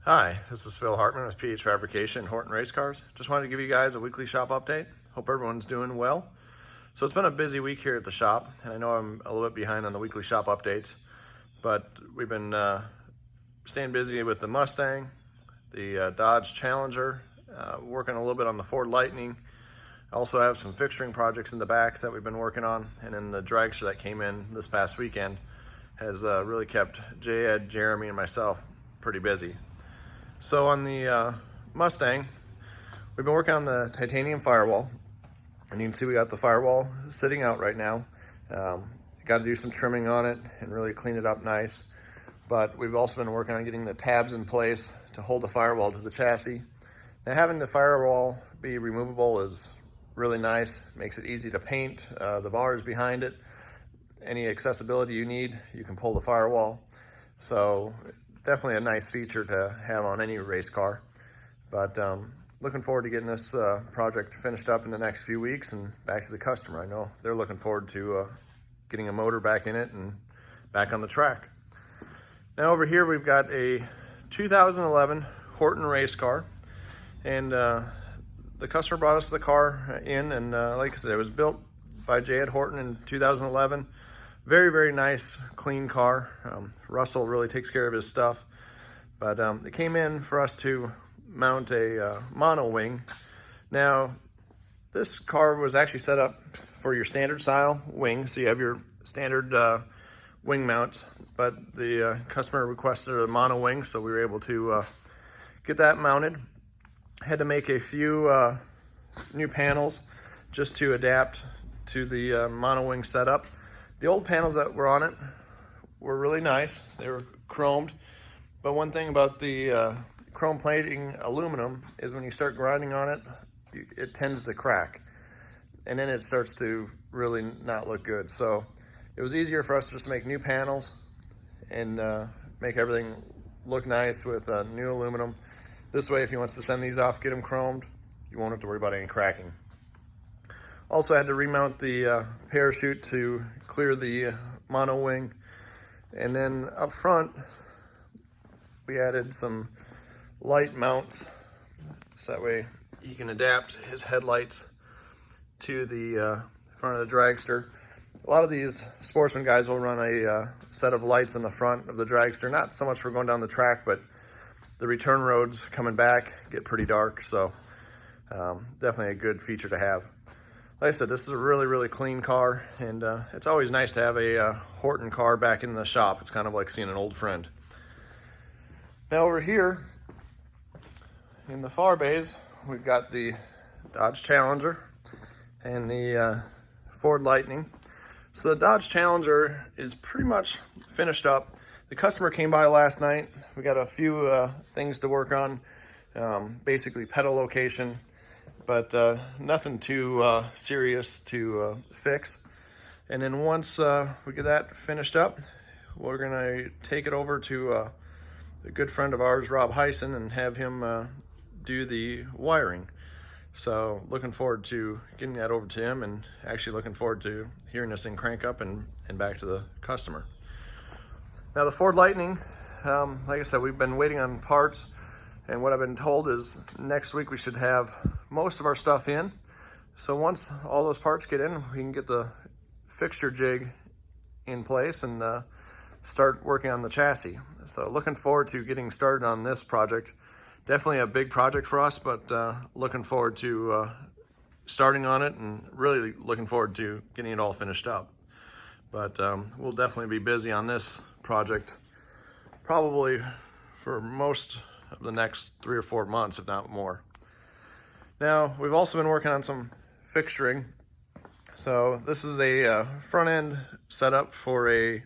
Hi, this is Phil Hartman with PH Fabrication, Horton Race Cars. Just wanted to give you guys a weekly shop update. Hope everyone's doing well. So it's been a busy week here at the shop, and I know I'm a little bit behind on the weekly shop updates, but we've been staying busy with the Mustang, the Dodge Challenger, working a little bit on the Ford Lightning. I also have some fixturing projects in the back that we've been working on, and then the Dragster that came in this past weekend has really kept Ed, Jeremy, and myself pretty busy. So on the Mustang, we've been working on the titanium firewall, and you can see we got the firewall sitting out right now. Got to do some trimming on it and really clean it up nice. But we've also been working on getting the tabs in place to hold the firewall to the chassis. Now having the firewall be removable is really nice, makes it easy to paint the bars behind it. Any accessibility you need, you can pull the firewall. So definitely a nice feature to have on any race car. But looking forward to getting this project finished up in the next few weeks and back to the customer. I know they're looking forward to getting a motor back in it and back on the track. Now over here we've got a 2011 Horton race car, and the customer brought us the car in, and like I said, it was built by Ed Horton in 2011. Very, very nice, clean car. Russell really takes care of his stuff. But it came in for us to mount a mono wing. Now, this car was actually set up for your standard style wing. So you have your standard wing mounts, but the customer requested a mono wing, so we were able to get that mounted. Had to make a few new panels just to adapt to the mono wing setup. The old panels that were on it were really nice. They were chromed. But one thing about the chrome plating aluminum is when you start grinding on it, it tends to crack. And then it starts to really not look good. So it was easier for us just to make new panels and make everything look nice with new aluminum. This way, if he wants to send these off, get them chromed, you won't have to worry about any cracking. Also had to remount the parachute to clear the mono wing. And then up front, we added some light mounts, so that way he can adapt his headlights to the front of the Dragster. A lot of these sportsman guys will run a set of lights in the front of the Dragster, not so much for going down the track, but the return roads coming back get pretty dark, so definitely a good feature to have. Like I said, this is a really, really clean car, and it's always nice to have a Horton car back in the shop. It's kind of like seeing an old friend. Now over here, in the far bays, we've got the Dodge Challenger and the Ford Lightning. So the Dodge Challenger is pretty much finished up. The customer came by last night. We got a few things to work on, basically pedal location, but nothing too serious to fix. And then once we get that finished up, we're gonna take it over to a good friend of ours, Rob Heisen, and have him do the wiring. So looking forward to getting that over to him, and actually looking forward to hearing this thing crank up and back to the customer. Now the Ford Lightning, like I said, we've been waiting on parts, and what I've been told is next week we should have most of our stuff in. So once all those parts get in, we can get the fixture jig in place and start working on the chassis. So looking forward to getting started on this project. Definitely a big project for us, but looking forward to starting on it, and really looking forward to getting it all finished up. But we'll definitely be busy on this project probably for most of the next 3 or 4 months, if not more. Now, we've also been working on some fixturing. So this is a front end setup for a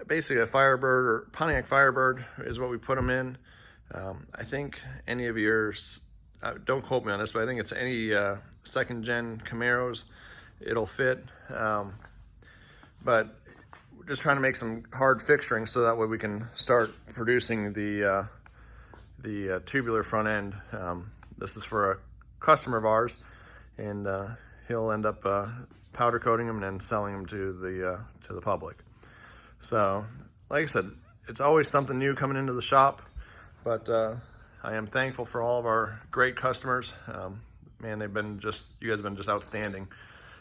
basically a Firebird, or Pontiac Firebird is what we put them in. I think any of yours, don't quote me on this, but I think it's any second gen Camaros, it'll fit. But we're just trying to make some hard fixturing so that way we can start producing the tubular front end. This is for a customer of ours, and he'll end up powder coating them and then selling them to the public. So, like I said, it's always something new coming into the shop. but I am thankful for all of our great customers. Man, you guys have been just outstanding.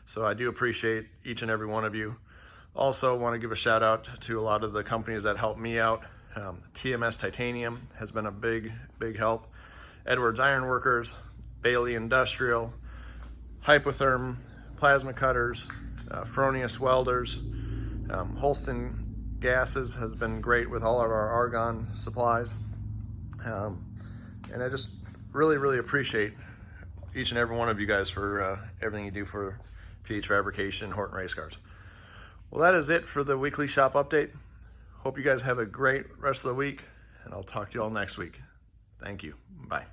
So I do appreciate each and every one of you. Also want to give a shout out to a lot of the companies that helped me out. TMS Titanium has been a big help. Edwards Iron Workers, Bailey Industrial, Hypotherm Plasma Cutters, Fronius Welders, Holston Gases has been great with all of our argon supplies. And I just really appreciate each and every one of you guys for everything you do for PH Fabrication, Horton Race Cars. Well, that is it for the weekly shop update. Hope you guys have a great rest of the week, and I'll talk to you all next week. Thank you. Bye.